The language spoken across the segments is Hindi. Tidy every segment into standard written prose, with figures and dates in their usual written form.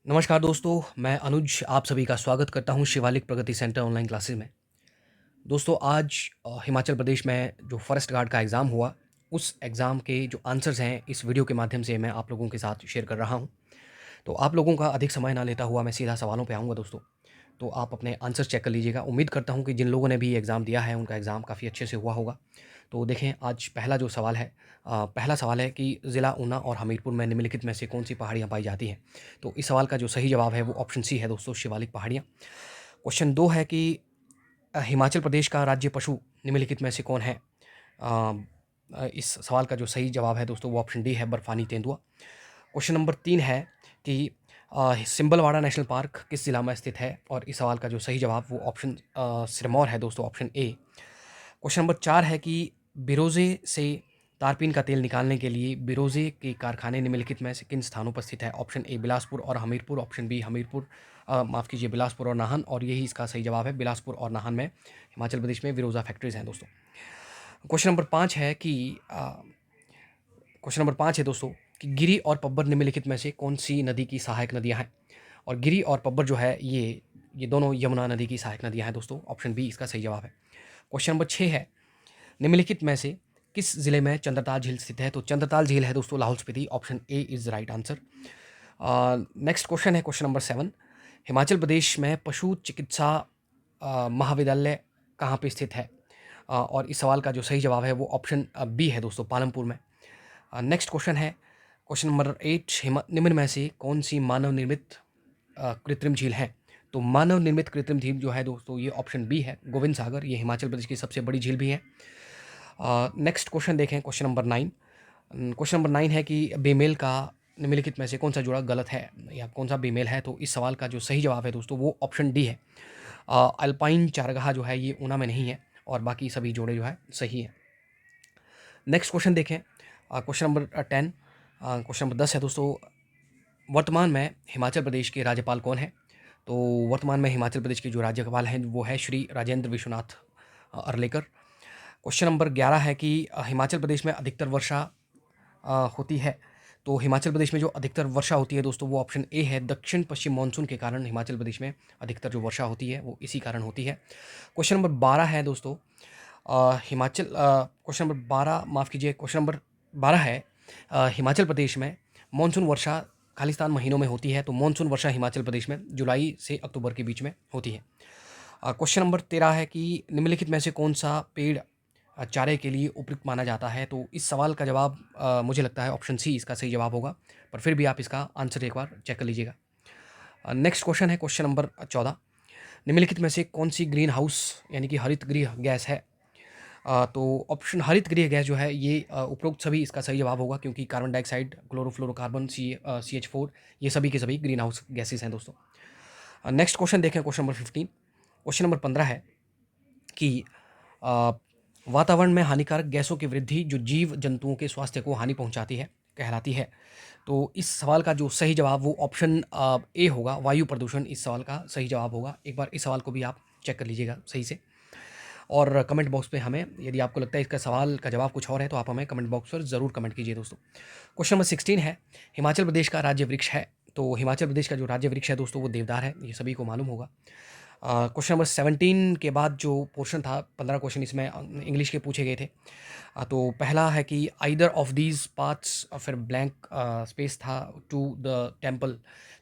नमस्कार दोस्तों, मैं अनुज आप सभी का स्वागत करता हूं शिवालिक प्रगति सेंटर ऑनलाइन क्लासेस में। दोस्तों आज हिमाचल प्रदेश में जो फॉरेस्ट गार्ड का एग्ज़ाम हुआ, उस एग्ज़ाम के जो आंसर्स हैं इस वीडियो के माध्यम से मैं आप लोगों के साथ शेयर कर रहा हूं। तो आप लोगों का अधिक समय ना लेता हुआ मैं सीधा सवालों पे आऊँगा दोस्तों। तो आप अपने आंसर्स चेक कर लीजिएगा। उम्मीद करता हूँ कि जिन लोगों ने भी एग्ज़ाम दिया है उनका एग्ज़ाम काफ़ी अच्छे से हुआ होगा। तो देखें आज पहला जो सवाल है पहला सवाल है कि ज़िला ऊना और हमीरपुर में निम्नलिखित में से कौन-सी पहाड़ियाँ पाई जाती हैं? तो इस सवाल का जो सही जवाब है वो ऑप्शन सी है दोस्तों, शिवालिक पहाड़ियाँ। क्वेश्चन 2 है कि हिमाचल प्रदेश का राज्य पशु निम्नलिखित में से कौन है? अ इस सवाल का जो सही जवाब है दोस्तों वो ऑप्शन डी है, बर्फानी तेंदुआ। क्वेश्चन नंबर 3 है कि सिंबलवाड़ा नेशनल पार्क किस ज़िला में स्थित है? और इस सवाल का जो सही जवाब वो ऑप्शन सिरमौर है दोस्तों, ऑप्शन ए। क्वेश्चन नंबर 4 है कि बिरोज़े से तारपीन का तेल निकालने के लिए बिरोज़े के कारखाने निम्नलिखित में से किन स्थानों पर स्थित है? ऑप्शन ए बिलासपुर और हमीरपुर, ऑप्शन बी हमीरपुर माफ़ कीजिए बिलासपुर और नाहन, और यही इसका सही जवाब है, बिलासपुर और नाहन में हिमाचल प्रदेश में बिरोज़ा फैक्ट्रीज़ हैं दोस्तों। क्वेश्चन नंबर 5 है कि क्वेश्चन नंबर 5 है दोस्तों कि गिरी और पब्बर निम्नलिखित में से कौन-सी नदी की सहायक नदियाँ हैं? और गिरी और पब्बर जो है ये दोनों यमुना नदी की सहायक नदियाँ हैं दोस्तों, ऑप्शन बी इसका सही जवाब है। क्वेश्चन नंबर 6 है निम्नलिखित में से किस ज़िले में चंद्रताल झील स्थित है? तो चंद्रताल झील है दोस्तों Lahaul Spiti, option A is the right answer. Next question है क्वेश्चन नंबर 7। हिमाचल प्रदेश में पशु चिकित्सा महाविद्यालय कहाँ पे स्थित है? और इस सवाल का जो सही जवाब है वो ऑप्शन बी है दोस्तों, पालमपुर में। नेक्स्ट क्वेश्चन है क्वेश्चन नंबर 8। निम्न में से कौन सी मानव निर्मित कृत्रिम झील है? तो मानव निर्मित कृत्रिम झील जो है दोस्तों ये ऑप्शन बी है, गोविंद सागर। ये हिमाचल प्रदेश की सबसे बड़ी झील भी है। नेक्स्ट क्वेश्चन देखें क्वेश्चन नंबर 9। क्वेश्चन नंबर 9 है कि बेमेल का निम्नलिखित में से कौन सा जोड़ा गलत है या कौन सा बेमेल है? तो इस सवाल का जो सही जवाब है दोस्तों वो ऑप्शन डी है। अल्पाइन चारगाह जो है ये ऊना में नहीं है और बाकी सभी जोड़े जो है सही है। नेक्स्ट क्वेश्चन देखें क्वेश्चन नंबर 10। क्वेश्चन नंबर 10 है दोस्तों, वर्तमान में हिमाचल प्रदेश के राज्यपाल कौन है? तो वर्तमान में हिमाचल प्रदेश के जो राज्यपाल हैं वो है श्री राजेंद्र विश्वनाथ अर्लेकर। क्वेश्चन नंबर 11 है कि हिमाचल प्रदेश में अधिकतर वर्षा होती है। तो हिमाचल प्रदेश में जो अधिकतर वर्षा होती है दोस्तों वो ऑप्शन ए है, दक्षिण पश्चिम मानसून के कारण हिमाचल प्रदेश में अधिकतर जो वर्षा होती है वो इसी कारण होती है। क्वेश्चन नंबर 12 है दोस्तों, क्वेश्चन नंबर 12 माफ़ कीजिए, क्वेश्चन नंबर 12 है हिमाचल प्रदेश में मानसून वर्षा खालिस्तान महीनों में होती है। तो मानसून वर्षा हिमाचल प्रदेश में जुलाई से अक्टूबर के बीच में होती है। क्वेश्चन नंबर 13 है कि निम्नलिखित में से कौन सा पेड़ चारे के लिए उपयुक्त माना जाता है? तो इस सवाल का जवाब मुझे लगता है ऑप्शन सी इसका सही जवाब होगा, पर फिर भी आप इसका आंसर एक बार चेक कर लीजिएगा। नेक्स्ट क्वेश्चन है क्वेश्चन नंबर 14। निम्नलिखित में से कौन सी ग्रीन हाउस यानी कि हरित गृह गैस है? तो ऑप्शन हरित गृह गैस जो है ये उपरोक्त सभी इसका सही जवाब होगा, क्योंकि कार्बन डाइऑक्साइड, क्लोरोफ्लोरोकार्बन, CH4 ये सभी के सभी ग्रीन हाउस गैसेस हैं दोस्तों। नेक्स्ट क्वेश्चन देखें क्वेश्चन नंबर 15। क्वेश्चन नंबर 15 है कि अ, वातावरण में हानिकारक गैसों की वृद्धि जो जीव जंतुओं के स्वास्थ्य को हानि पहुंचाती है कहलाती है। तो इस सवाल का जो सही जवाब वो ऑप्शन ए होगा, वायु प्रदूषण इस सवाल का सही जवाब होगा। एक बार इस सवाल को भी आप चेक कर लीजिएगा सही से, और कमेंट बॉक्स पे हमें यदि आपको लगता है इसका सवाल का जवाब कुछ और है तो आप हमें कमेंट बॉक्स पर ज़रूर कमेंट कीजिए दोस्तों। क्वेश्चन नंबर 16 है हिमाचल प्रदेश का राज्य वृक्ष है? तो हिमाचल प्रदेश का जो राज्य वृक्ष है दोस्तों वो देवदार है, ये सभी को मालूम होगा। क्वेश्चन नंबर 17 के बाद जो पोर्शन था, 15 क्वेश्चन इसमें इंग्लिश के पूछे गए थे। तो पहला है कि आइदर ऑफ दीज पार्ट्स, फिर ब्लैंक स्पेस था टू द टेम्पल।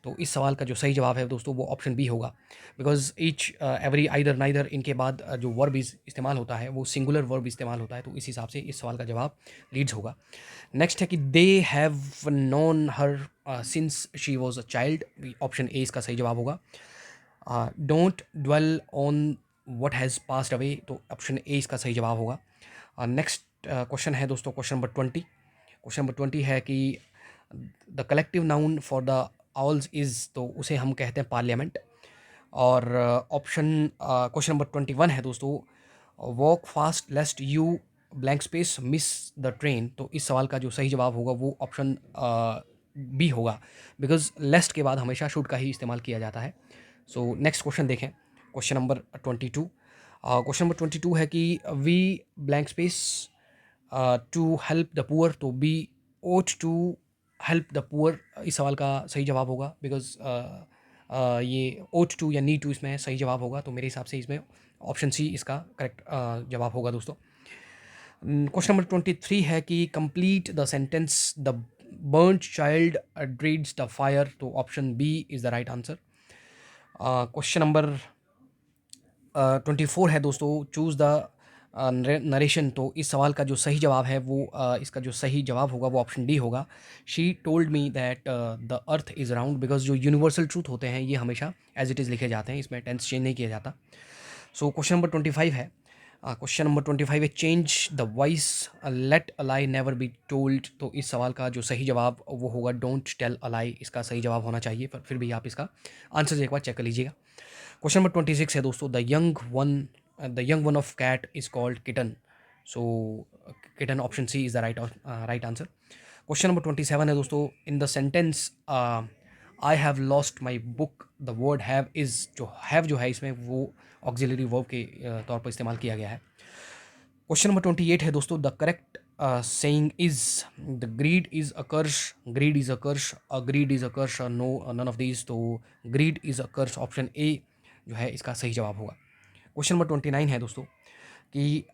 तो इस सवाल का जो सही जवाब है दोस्तों वो ऑप्शन बी होगा, because each every either neither इनके बाद जो वर्ब इस्तेमाल होता है वो सिंगुलर वर्ब इस्तेमाल होता है, तो इस हिसाब से इस सवाल का जवाब लीड्स होगा। नेक्स्ट है कि they have known her since she was a child, option A इसका सही जवाब होगा। Don't dwell on what has passed away, तो ऑप्शन ए इसका सही जवाब होगा। नेक्स्ट क्वेश्चन है दोस्तों क्वेश्चन नंबर 20। क्वेश्चन नंबर 20 है कि the collective noun for the owls is, तो उसे हम कहते हैं पार्लियामेंट। और ऑप्शन क्वेश्चन नंबर 21 है दोस्तों, walk fast लेस्ट you blank space miss the train. तो इस सवाल का जो सही जवाब होगा वो ऑप्शन बी होगा, बिकॉज लेस्ट के बाद हमेशा शुड का ही इस्तेमाल किया जाता है। सो नेक्स्ट क्वेश्चन देखें क्वेश्चन नंबर 22। क्वेश्चन नंबर 22 है कि we blank space to help the poor, तो B ought to help the poor इस सवाल का सही जवाब होगा, बिकॉज ये ought to या need to इसमें सही जवाब होगा, तो मेरे हिसाब से इसमें ऑप्शन सी इसका करेक्ट जवाब होगा दोस्तों। क्वेश्चन नंबर 23 है कि complete the sentence the burnt child dreads the fire, तो option B is the right answer. Question number 24 है दोस्तों, चूज़ द नरेशन, तो इस सवाल का जो सही जवाब है वो इसका जो सही जवाब होगा वो ऑप्शन डी होगा। She told me that the earth is round, because जो यूनिवर्सल ट्रूथ होते हैं ये हमेशा एज इट इज़ लिखे जाते हैं, इसमें टेंस चेंज नहीं किया जाता। सो क्वेश्चन नंबर 25 है, क्वेश्चन नंबर 25 है change the voice let a lie never be told, तो इस सवाल का जो सही जवाब वो होगा डोंट टेल अ लाई, इसका सही जवाब होना चाहिए, पर फिर भी आप इसका आंसर एक बार चेक कर लीजिएगा। क्वेश्चन नंबर 26 है दोस्तों, the young one of cat is called kitten, so kitten option C is the right answer. Question number 27 है दोस्तों, in the sentence I have lost my book the word have is, जो हैव जो है इसमें वो ऑक्सिलरी वर्ब के तौर पर इस्तेमाल किया गया है। क्वेश्चन नंबर 28 है दोस्तों, the correct saying is the greed is a curse, greed is a curse, greed is a curse, no none of these, तो greed is a curse option A जो है इसका सही जवाब होगा। क्वेश्चन नंबर 29 है दोस्तों कि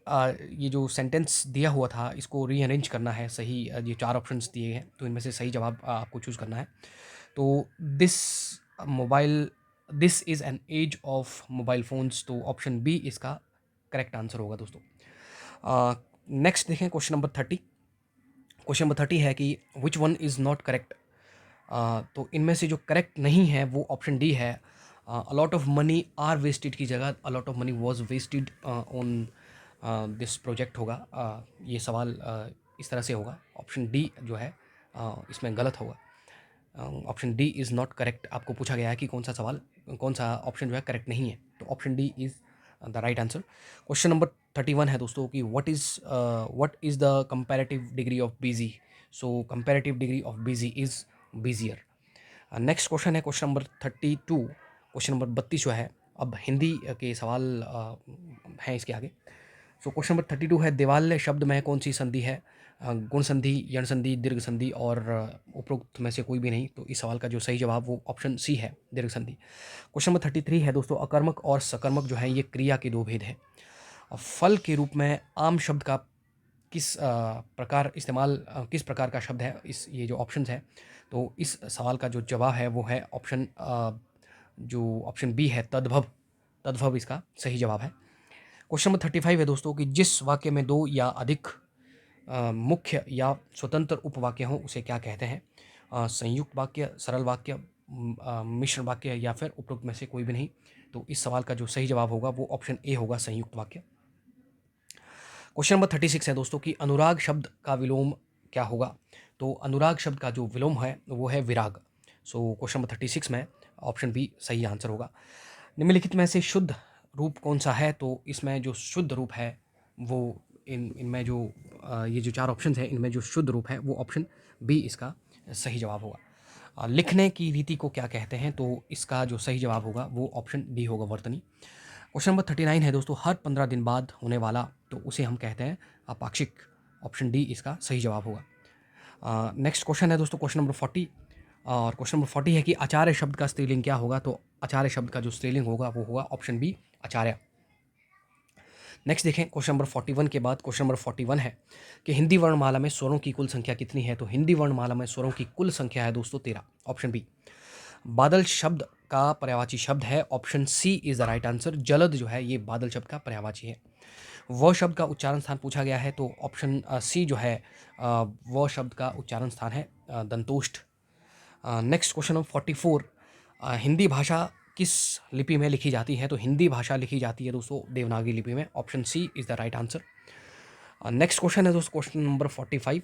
ये जो सेंटेंस दिया हुआ था इसको रीअरेंज करना है सही, ये 4 ऑप्शंस दिए हैं तो इनमें से सही जवाब आपको चूज़ करना है। तो this mobile this is an age of mobile phones, तो ऑप्शन बी इसका करेक्ट आंसर होगा दोस्तों। नेक्स्ट देखें क्वेश्चन नंबर 30। क्वेश्चन नंबर 30 है कि which one is not correct, तो इनमें से जो करेक्ट नहीं है वो ऑप्शन डी है। A lot of money are wasted की जगह a lot of money was wasted on this project होगा। ये सवाल इस तरह से होगा, ऑप्शन डी जो है इसमें गलत होगा। Option D is not correct, आपको पूछा गया है कि कौन सा ऑप्शन जो है करेक्ट नहीं है, तो option D is the right answer. Question number 31 है दोस्तों कि what is the comparative degree of busy, so comparative degree of busy is busier. Next question है क्वेश्चन नंबर 32, क्वेश्चन नंबर 32 जो है, अब हिंदी के सवाल हैं इसके आगे। सो क्वेश्चन नंबर 32 है, दिवाल्य शब्द में कौन सी संधि है, गुण संधि, यण संधि, दीर्घ संधि और उपरोक्त में से कोई भी नहीं, तो इस सवाल का जो सही जवाब वो ऑप्शन सी है, दीर्घ संधि। क्वेश्चन नंबर 33 है दोस्तों, अकर्मक और सकर्मक जो है ये क्रिया के दो भेद है। फल के रूप में आम शब्द का किस प्रकार का शब्द है, इस ये जो ऑप्शंस है, तो इस सवाल का जो जवाब है वो है ऑप्शन बी है, तद्भव। तद्भव इसका सही जवाब है। क्वेश्चन नंबर 35 है दोस्तों कि जिस वाक्य में दो या अधिक मुख्य या स्वतंत्र उपवाक्य हों उसे क्या कहते हैं, संयुक्त वाक्य, सरल वाक्य, मिश्र वाक्य या फिर उपरोक्त में से कोई भी नहीं, तो इस सवाल का जो सही जवाब होगा वो ऑप्शन ए होगा, संयुक्त वाक्य। क्वेश्चन नंबर 36 है दोस्तों कि अनुराग शब्द का विलोम क्या होगा, तो अनुराग शब्द का जो विलोम है वो है विराग। सो क्वेश्चन नंबर 36 में ऑप्शन बी सही आंसर होगा। निम्नलिखित में से शुद्ध रूप कौन सा है, तो इसमें जो शुद्ध रूप है वो इनमें जो ये जो 4 ऑप्शन है इनमें जो शुद्ध रूप है वो ऑप्शन बी इसका सही जवाब होगा। लिखने की रीति को क्या कहते हैं, तो इसका जो सही जवाब होगा वो ऑप्शन डी होगा, वर्तनी। क्वेश्चन नंबर 39 है दोस्तों, हर 15 दिन बाद होने वाला, तो उसे हम कहते हैं पाक्षिक, ऑप्शन डी इसका सही जवाब होगा। नेक्स्ट क्वेश्चन है दोस्तों क्वेश्चन नंबर 40, और क्वेश्चन नंबर 40 है कि आचार्य शब्द का स्त्रीलिंग क्या होगा, तो आचार्य शब्द का जो स्त्रीलिंग होगा वो होगा ऑप्शन बी, आचार्य। नेक्स्ट देखें क्वेश्चन नंबर 41 के बाद क्वेश्चन नंबर 41 है कि हिंदी वर्णमाला में स्वरों की कुल संख्या कितनी है, तो हिंदी वर्णमाला में स्वरों की कुल संख्या है दोस्तों 13, ऑप्शन बी। बादल शब्द का पर्यायवाची शब्द है, option C is the right answer. जलद जो है ये बादल शब्द का पर्यायवाची है। व शब्द का उच्चारण स्थान पूछा गया है, तो ऑप्शन सी जो है व शब्द का उच्चारण स्थान है दंतोष्ठ। नेक्स्ट क्वेश्चन नंबर 44, हिंदी भाषा किस लिपि में लिखी जाती है, तो हिंदी भाषा लिखी जाती है दोस्तों देवनागरी लिपि में, option C is the right answer. Next question है दोस्तों क्वेश्चन नंबर 45,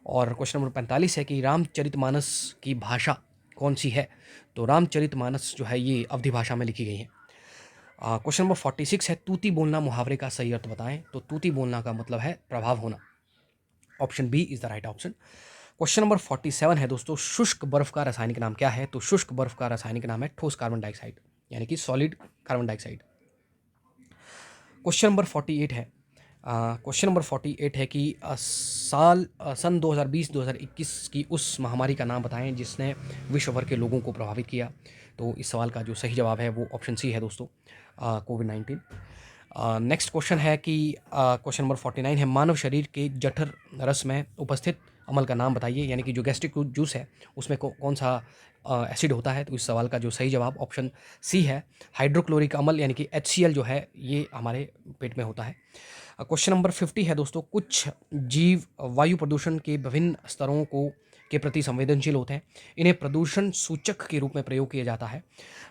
और क्वेश्चन नंबर 45 है कि रामचरितमानस की भाषा कौन सी है, तो रामचरितमानस जो है ये अवधी भाषा में लिखी गई है। क्वेश्चन नंबर 46 है, तूती बोलना मुहावरे का सही अर्थ बताएं, तो तूती बोलना का मतलब है प्रभाव होना, option B is the right option. Question number 47 है दोस्तों, शुष्क बर्फ का रासायनिक नाम क्या है, तो शुष्क बर्फ का रासायनिक नाम है ठोस कार्बन डाइऑक्साइड, यानी कि solid carbon dioxide. Question number 48 है क्वेश्चन नंबर 48 है कि सन 2020-2021 की उस महामारी का नाम बताएं जिसने विश्व भर के लोगों को प्रभावित किया। तो इस सवाल का जो सही जवाब है वो ऑप्शन सी है दोस्तों, कोविड-19। नेक्स्ट क्वेश्चन है कि क्वेश्चन नंबर 49 है, मानव शरीर के जठर रस में उपस्थित अम्ल का नाम बताइए, यानी कि जो गैस्ट्रिक जूस है उसमें कौन सा एसिड होता है। तो इस सवाल का जो सही जवाब ऑप्शन सी है, हाइड्रोक्लोरिक अम्ल, यानी कि HCl जो है ये हमारे पेट में होता है। क्वेश्चन नंबर 50 है दोस्तों, कुछ जीव वायु प्रदूषण के विभिन्न स्तरों को के प्रति संवेदनशील होते हैं, इन्हें प्रदूषण सूचक के रूप में प्रयोग किया जाता है।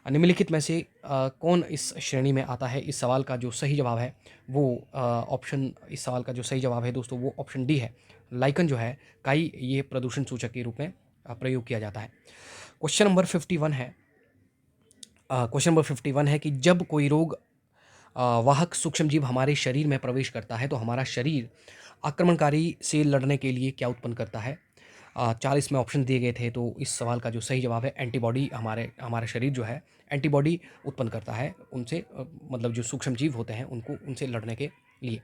निम्नलिखित में से कौन इस श्रेणी में आता है। इस सवाल का जो सही जवाब है वो इस सवाल का जो सही जवाब है दोस्तों वो ऑप्शन डी है, लाइकन जो है काई, ये प्रदूषण सूचक के रूप में प्रयोग किया जाता है। क्वेश्चन नंबर 51 है कि जब कोई रोग वाहक सूक्ष्मजीव हमारे शरीर में प्रवेश करता है तो हमारा शरीर आक्रमणकारी से लड़ने के लिए क्या उत्पन्न करता है। 40 में ऑप्शन दिए गए थे, तो इस सवाल का जो सही जवाब है एंटीबॉडी, हमारा शरीर जो है एंटीबॉडी उत्पन्न करता है उनसे, मतलब जो सूक्ष्मजीव होते हैं उनको, उनसे लड़ने के लिए।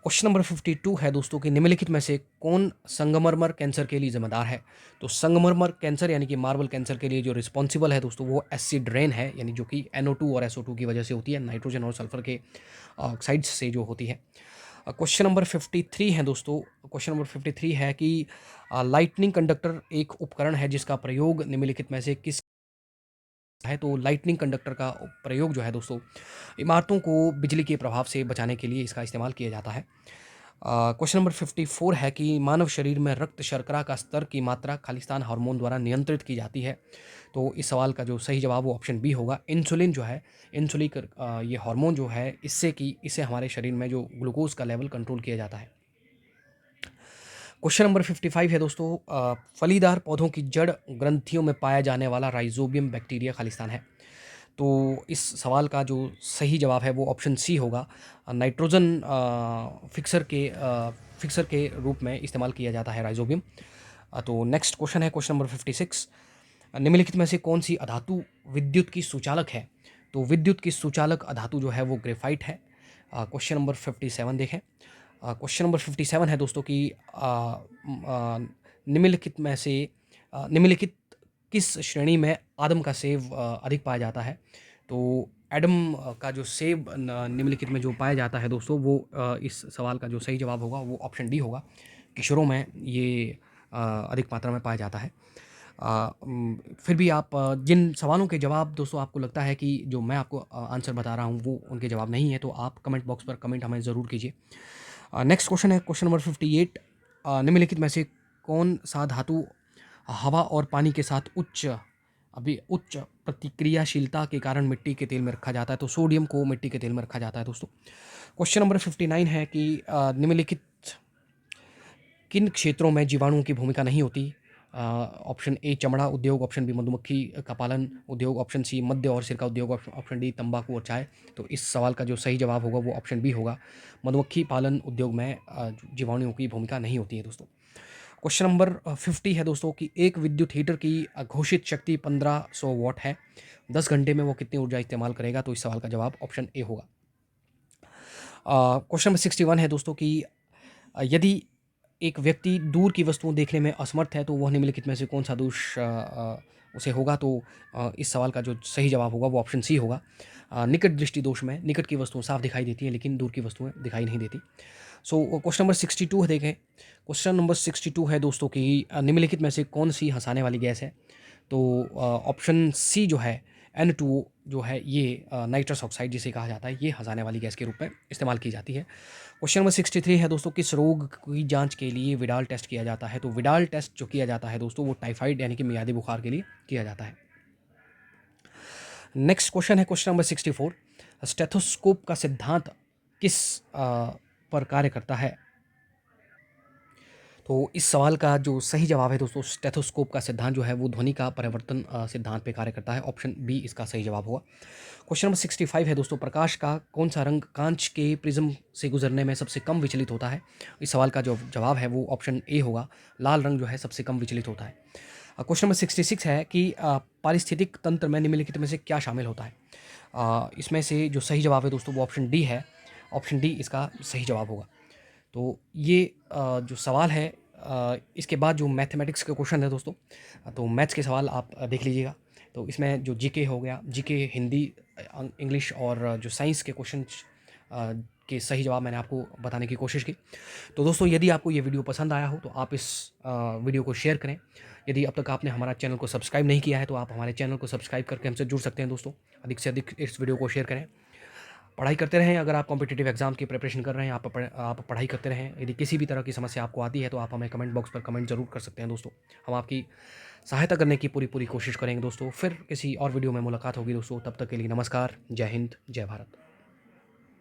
क्वेश्चन नंबर 52 है दोस्तों कि निम्नलिखित में से कौन संगमरमर कैंसर के लिए जिम्मेदार है। तो संगमरमर कैंसर यानी कि मार्बल कैंसर के लिए जो रिस्पॉन्सिबल है दोस्तों वो एसिड रेन है, यानी जो कि NO2 और SO2 की वजह से होती है, नाइट्रोजन और सल्फर के ऑक्साइड्स से जो होती है। क्वेश्चन नंबर 53 है दोस्तों, क्वेश्चन नंबर 53 है कि लाइटनिंग कंडक्टर एक उपकरण है जिसका प्रयोग निम्नलिखित में से किस है। तो लाइटनिंग कंडक्टर का प्रयोग जो है दोस्तों, इमारतों को बिजली के प्रभाव से बचाने के लिए इसका इस्तेमाल किया जाता है। क्वेश्चन नंबर 54 है कि मानव शरीर में रक्त शर्करा का स्तर की मात्रा खालिस्तान हार्मोन द्वारा नियंत्रित की जाती है। तो इस सवाल का जो सही जवाब वो ऑप्शन बी होगा, इंसुलिन जो है, ये हार्मोन जो है इससे हमारे शरीर में जो ग्लूकोज का लेवल कंट्रोल किया जाता है। क्वेश्चन नंबर 55 है दोस्तों, फलीदार पौधों की जड़ ग्रंथियों में पाया जाने वाला राइजोबियम बैक्टीरिया खालिस्तान है। तो इस सवाल का जो सही जवाब है वो ऑप्शन सी होगा, नाइट्रोजन फिक्सर के रूप में इस्तेमाल किया जाता है राइजोबियम। तो नेक्स्ट क्वेश्चन है क्वेश्चन नंबर 56, निम्नलिखित में से कौन सी अधातु विद्युत की सुचालक है। तो विद्युत की सुचालक अधातु जो है वो ग्रेफाइट है। क्वेश्चन नंबर 57 देखें। क्वेश्चन नंबर 57 है दोस्तों कि निम्नलिखित में से निम्नलिखित किस श्रेणी में आदम का सेब अधिक पाया जाता है। तो एडम का जो सेब निम्नलिखित में जो पाया जाता है दोस्तों वो इस सवाल का जो सही जवाब होगा वो ऑप्शन डी होगा, किशोरों में ये अधिक मात्रा में पाया जाता है। फिर भी आप जिन सवालों के जवाब दोस्तों आपको लगता है कि जो मैं आपको आंसर बता रहा हूँ वो उनके जवाब नहीं है, तो आप कमेंट बॉक्स पर कमेंट हमें ज़रूर कीजिए। नेक्स्ट क्वेश्चन है क्वेश्चन नंबर 58, निम्नलिखित में से कौन सा धातु हवा और पानी के साथ उच्च प्रतिक्रियाशीलता के कारण मिट्टी के तेल में रखा जाता है। तो सोडियम को मिट्टी के तेल में रखा जाता है दोस्तों। क्वेश्चन नंबर 59 है कि निम्नलिखित किन क्षेत्रों में जीवाणुओं की भूमिका नहीं होती। ऑप्शन ए चमड़ा उद्योग, ऑप्शन बी मधुमक्खी का पालन उद्योग, ऑप्शन सी मद्य और सिरका उद्योग, ऑप्शन डी तंबाकू और चाय। तो इस सवाल का जो सही जवाब होगा वो ऑप्शन बी होगा, मधुमक्खी पालन उद्योग में जीवाणुओं की भूमिका नहीं होती है दोस्तों। क्वेश्चन नंबर 50 है दोस्तों कि एक विद्युत हीटर की घोषित शक्ति 1500 वाट है, 10 घंटे में वो कितनी ऊर्जा इस्तेमाल करेगा। तो इस सवाल का जवाब ऑप्शन ए होगा। क्वेश्चन नंबर 61 है दोस्तों कि यदि एक व्यक्ति दूर की वस्तुओं देखने में असमर्थ है तो वह निम्नलिखित में से कौन सा दोष उसे होगा। तो इस सवाल का जो सही जवाब होगा वो ऑप्शन सी होगा, निकट दृष्टि दोष में निकट की वस्तुएं साफ दिखाई देती हैं लेकिन दूर की वस्तुएं दिखाई नहीं देती। सो क्वेश्चन नंबर 62 देखें। क्वेश्चन नंबर 62 है दोस्तों कि निम्नलिखित में से कौन सी हंसाने वाली गैस है। तो ऑप्शन सी जो है N2O जो है ये नाइट्रस ऑक्साइड जिसे कहा जाता है, ये हंसाने वाली गैस के रूप में इस्तेमाल की जाती है। क्वेश्चन नंबर 63 है दोस्तों, किस रोग की जांच के लिए विडाल टेस्ट किया जाता है। तो विडाल टेस्ट जो किया जाता है दोस्तों वो टाइफाइड यानी कि मियादी बुखार के लिए किया जाता है। नेक्स्ट क्वेश्चन है क्वेश्चन नंबर 64, स्टेथोस्कोप का सिद्धांत किस पर कार्य करता है। तो इस सवाल का जो सही जवाब है दोस्तों, स्टेथोस्कोप का सिद्धांत जो है वो ध्वनि का परिवर्तन सिद्धांत पे कार्य करता है, ऑप्शन बी इसका सही जवाब होगा। क्वेश्चन नंबर 65 है दोस्तों, प्रकाश का कौन सा रंग कांच के प्रिज्म से गुजरने में सबसे कम विचलित होता है। इस सवाल का जो जवाब है वो ऑप्शन ए होगा, लाल रंग जो है सबसे कम विचलित होता है। क्वेश्चन नंबर 66 है कि पारिस्थितिक तंत्र में निम्नलिखित में से क्या शामिल होता है। इसमें से जो सही जवाब है दोस्तों वो ऑप्शन डी है, ऑप्शन डी इसका सही जवाब होगा। तो ये जो सवाल है, इसके बाद जो मैथमेटिक्स के क्वेश्चन है दोस्तों, तो मैथ्स के सवाल आप देख लीजिएगा। तो इसमें जो जीके हो गया, जीके हिंदी, इंग्लिश और जो साइंस के क्वेश्चन के सही जवाब मैंने आपको बताने की कोशिश की। तो दोस्तों, यदि आपको ये वीडियो पसंद आया हो तो आप इस वीडियो को शेयर करें। यदि अब तक आपने हमारा चैनल को सब्सक्राइब नहीं किया है तो आप हमारे चैनल को सब्सक्राइब करके हमसे जुड़ सकते हैं दोस्तों। अधिक से अधिक इस वीडियो को शेयर करें। पढ़ाई करते रहें। अगर आप कॉम्पिटिटिव एग्जाम की प्रिपरेशन कर रहे हैं, आप पढ़ाई करते रहें। यदि किसी भी तरह की समस्या आपको आती है तो आप हमें कमेंट बॉक्स पर कमेंट जरूर कर सकते हैं दोस्तों। हम आपकी सहायता करने की पूरी पूरी कोशिश करेंगे दोस्तों। फिर किसी और वीडियो में मुलाकात होगी दोस्तों। तब तक के लिए नमस्कार। जय हिंद, जय भारत।